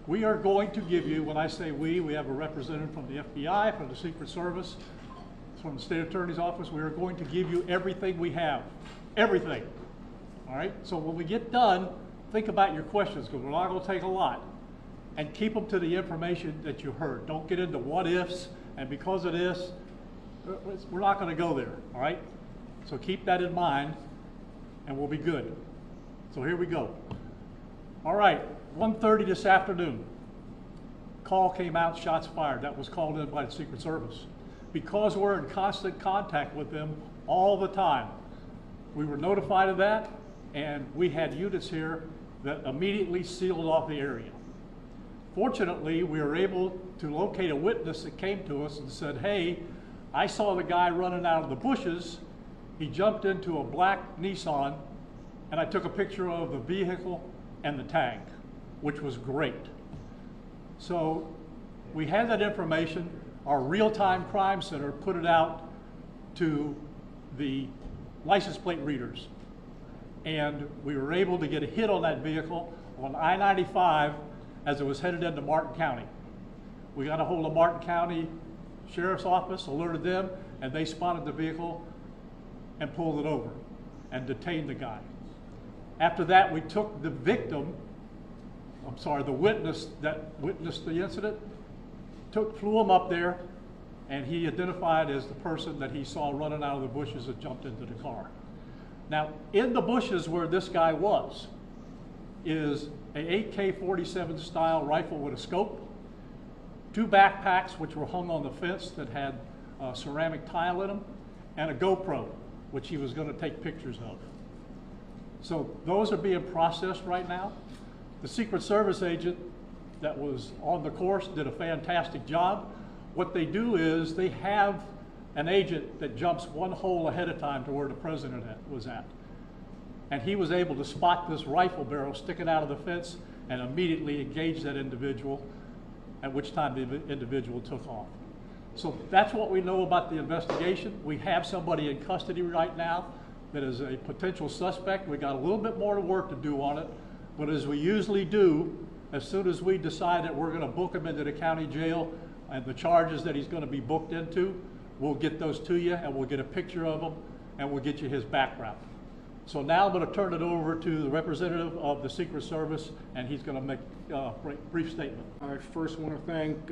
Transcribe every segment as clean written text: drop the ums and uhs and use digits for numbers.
we are going to give you, when I say we have a representative from the FBI, from the Secret Service, from the State Attorney's Office. We are going to give you everything we have. Everything. All right? So when we get done, think about your questions, because we're not going to take a lot. And keep them to the information that you heard. Don't get into what ifs, and because of this, we're not going to go there. All right? So keep that in mind, and we'll be good. So here we go. All right, 1:30 this afternoon. Call came out, shots fired. That was called in by the Secret Service. Because we're in constant contact with them all the time, we were notified of that, and we had units here that immediately sealed off the area. Fortunately, we were able to locate a witness that came to us and said, hey, I saw the guy running out of the bushes. He jumped into a black Nissan, and I took a picture of the vehicle and the tag, which was great. So we had that information. Our real-time crime center put it out to the license plate readers. And we were able to get a hit on that vehicle on I-95 as it was headed into Martin County. We got a hold of Martin County Sheriff's Office, alerted them, and they spotted the vehicle and pulled it over and detained the guy. After that, we took the victim, the witness that witnessed the incident, flew him up there, and he identified as the person that he saw running out of the bushes and jumped into the car. Now, in the bushes where this guy was is an AK-47 style rifle with a scope, 2 backpacks which were hung on the fence that had ceramic tile in them, and a GoPro, which he was going to take pictures of. So those are being processed right now. The Secret Service agent that was on the course did a fantastic job. What they do is they have an agent that jumps one hole ahead of time to where the president was at. And he was able to spot this rifle barrel sticking out of the fence and immediately engage that individual, at which time the individual took off. So that's what we know about the investigation. We have somebody in custody right now that is a potential suspect. We got a little bit more work to do on it, but as we usually do, as soon as we decide that we're going to book him into the county jail and the charges that he's going to be booked into, we'll get those to you and we'll get a picture of him and we'll get you his background. So now I'm going to turn it over to the representative of the Secret Service, and he's going to make a brief statement. I first want to thank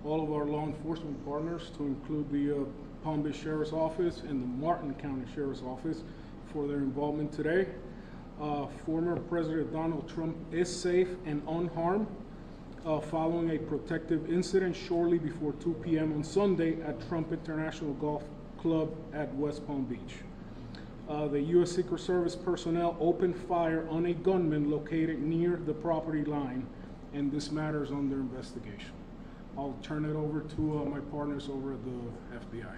all of our law enforcement partners, to include the Palm Beach Sheriff's Office and the Martin County Sheriff's Office, for their involvement today. Former President Donald Trump is safe and unharmed following a protective incident shortly before 2 p.m. on Sunday at Trump International Golf Club at West Palm Beach. The U.S. Secret Service personnel opened fire on a gunman located near the property line, and this matter is under investigation. I'll turn it over to my partners over at the FBI.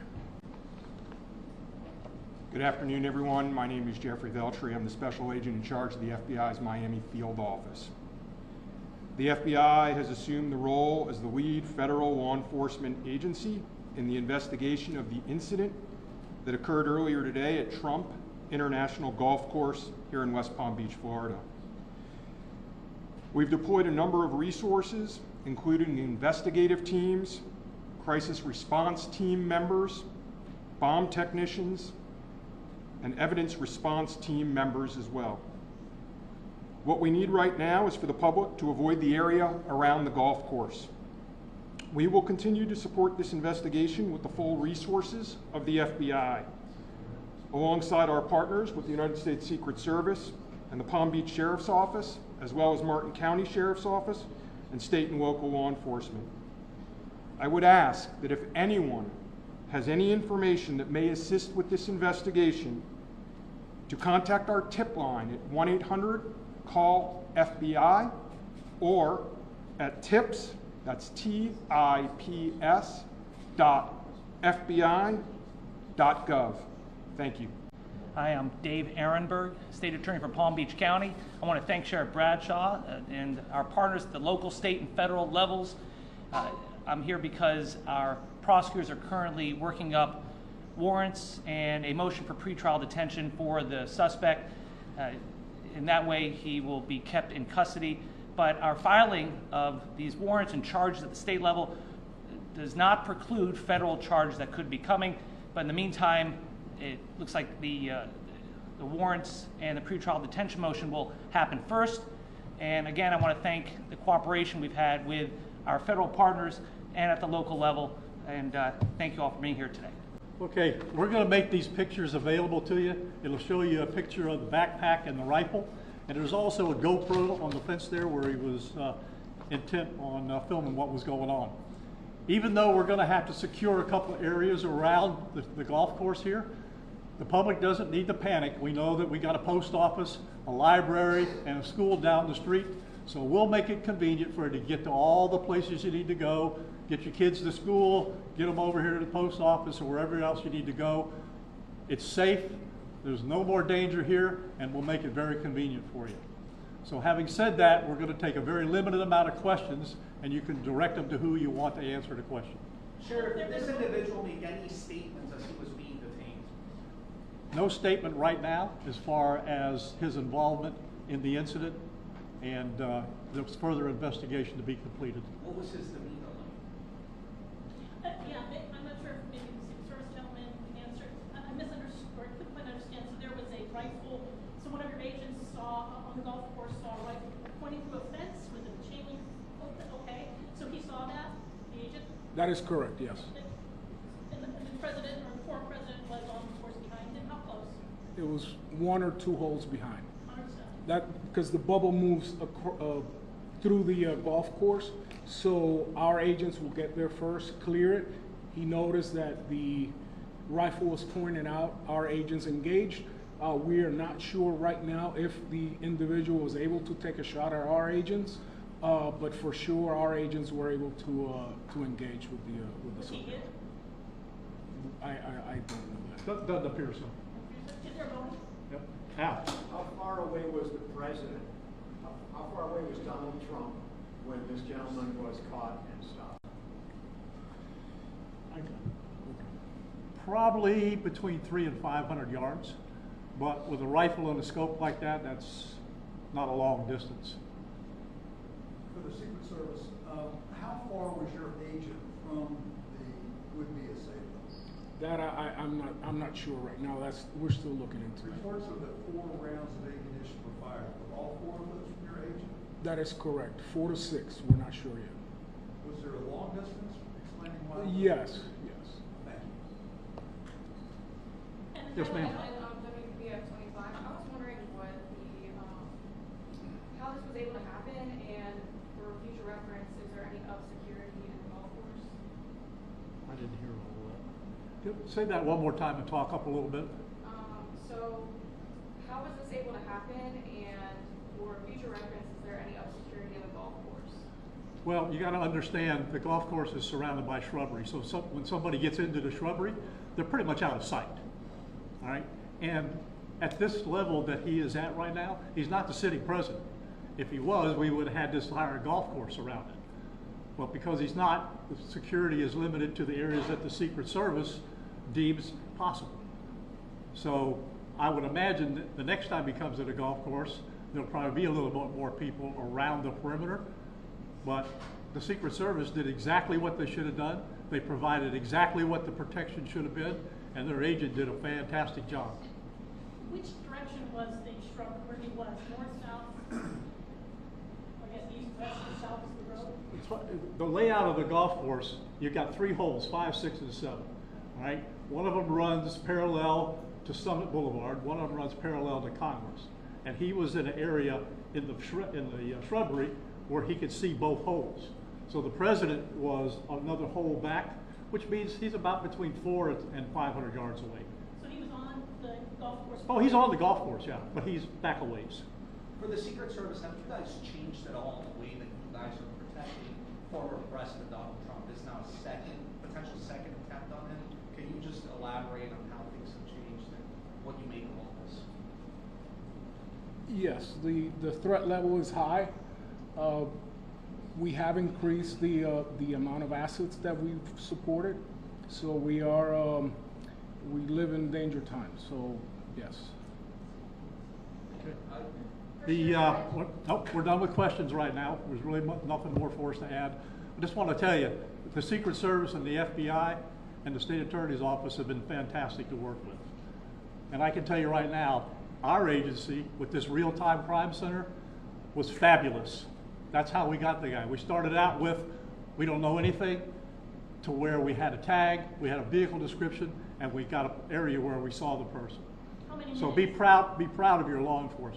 Good afternoon, everyone. My name is Jeffrey Veltri. I'm the special agent in charge of the FBI's Miami field office. The FBI has assumed the role as the lead federal law enforcement agency in the investigation of the incident that occurred earlier today at Trump International Golf Course here in West Palm Beach, Florida. We've deployed a number of resources, including investigative teams, crisis response team members, bomb technicians, and evidence response team members as well. What we need right now is for the public to avoid the area around the golf course. We will continue to support this investigation with the full resources of the FBI, alongside our partners with the United States Secret Service and the Palm Beach Sheriff's Office, as well as Martin County Sheriff's Office and state and local law enforcement. I would ask that if anyone has any information that may assist with this investigation, to contact our tip line at 1-800-CALL-FBI or at tips, that's TIPS, .fbi.gov. Thank you. Hi, I'm Dave Ehrenberg, State Attorney for Palm Beach County. I want to thank Sheriff Bradshaw and our partners at the local, state, and federal levels. I'm here because our prosecutors are currently working up warrants and a motion for pretrial detention for the suspect. In that way, he will be kept in custody but our filing of these warrants and charges at the state level does not preclude federal charges that could be coming. But in the meantime, it looks like the warrants and the pretrial detention motion will happen first. And again, I want to thank the cooperation we've had with our federal partners and at the local level. And thank you all for being here today. Okay, we're going to make these pictures available to you. It'll show you a picture of the backpack and the rifle. And there's also a GoPro on the fence there where he was intent on filming what was going on. Even though we're going to have to secure a couple of areas around the golf course here, the public doesn't need to panic. We know that we got a post office, a library, and a school down the street. So we'll make it convenient for you to get to all the places you need to go, get your kids to school, get them over here to the post office or wherever else you need to go. It's safe. There's no more danger here, and we'll make it very convenient for you. So having said that, we're going to take a very limited amount of questions, and you can direct them to who you want to answer the question. Sheriff, did this individual make any statements as he was being detained? No statement right now as far as his involvement in the incident, and there's further investigation to be completed. What was his demeanor like? Yeah, I'm not sure if maybe the Secret Service gentleman can answer. I misunderstood, or couldn't quite understand. So there was a rifle. So one of your agents saw on the golf course saw a rifle pointing through a fence with a chain link. Okay, so he saw that, the agent. That is correct, yes. And the president or the former president was on the course behind him. How close? It was 1 or 2 holes behind. Understood. That because the bubble moves through the golf course, so our agents will get there first, clear it. He noticed that the rifle was pointed out. Our agents engaged. We are not sure right now if the individual was able to take a shot at our agents, but for sure our agents were able to engage with the Was he subject. hit? I don't know that. Doesn't appear so. Is there a vote? Yep. Al? How far away was the president? How far away was Donald Trump when this gentleman was caught and stopped? Probably between 300 and 500 yards, but with a rifle and a scope like that, that's not a long distance. For the Secret Service, how far was your agent from the would-be assailant? That I'm not sure right now. We're still looking into it. Reports of that 4 rounds of ammunition were fired. Were all 4 of those from your agent? That is correct. 4 to 6. We're not sure yet. Was there a long distance? Explaining why? Yes. Thank you. Yes, ma'am. WBF 25. I was wondering what how this was able to happen, and for future reference, is there any up security in the golf course? I didn't hear all that. Say that one more time and talk up a little bit. So how was this able to happen, and for future reference, is there any up security in the golf course? Well, you got to understand the golf course is surrounded by shrubbery. So when somebody gets into the shrubbery, they're pretty much out of sight. All right. And at this level that he is at right now, he's not the city president. If he was, we would have had this entire golf course around it. But because he's not, the security is limited to the areas that the Secret Service deems possible. So I would imagine that the next time he comes to the golf course, there'll probably be a little bit more people around the perimeter. But the Secret Service did exactly what they should have done. They provided exactly what the protection should have been, and their agent did a fantastic job. Which direction was the shrub where he was? North, south? I guess east, west, or south is the road? The layout of the golf course, you've got 3 holes, 5, 6, and 7. All right? One of them runs parallel to Summit Boulevard. One of them runs parallel to Congress. And he was in an area in the shrubbery where he could see both holes. So the president was another hole back, which means he's about between 400 and 500 yards away. So he was on the golf course? Oh, he's on the golf course, yeah, but he's back a ways. For the Secret Service, have you guys changed at all the way that you guys are protecting former President Donald Trump? This is now a potential second attempt on him. Can you just elaborate on how things have changed and what you make of all this? Yes, the threat level is high. We have increased the amount of assets that we've supported, so we live in danger times. So yes. Okay. We're done with questions right now. There's really nothing more for us to add. I just want to tell you, the Secret Service and the FBI and the State Attorney's Office have been fantastic to work with. And I can tell you right now, our agency with this real-time crime center was fabulous. That's how we got the guy. We started out with, we don't know anything, to where we had a tag, we had a vehicle description, and we got an area where we saw the person. How many So minutes? be proud of your law enforcement.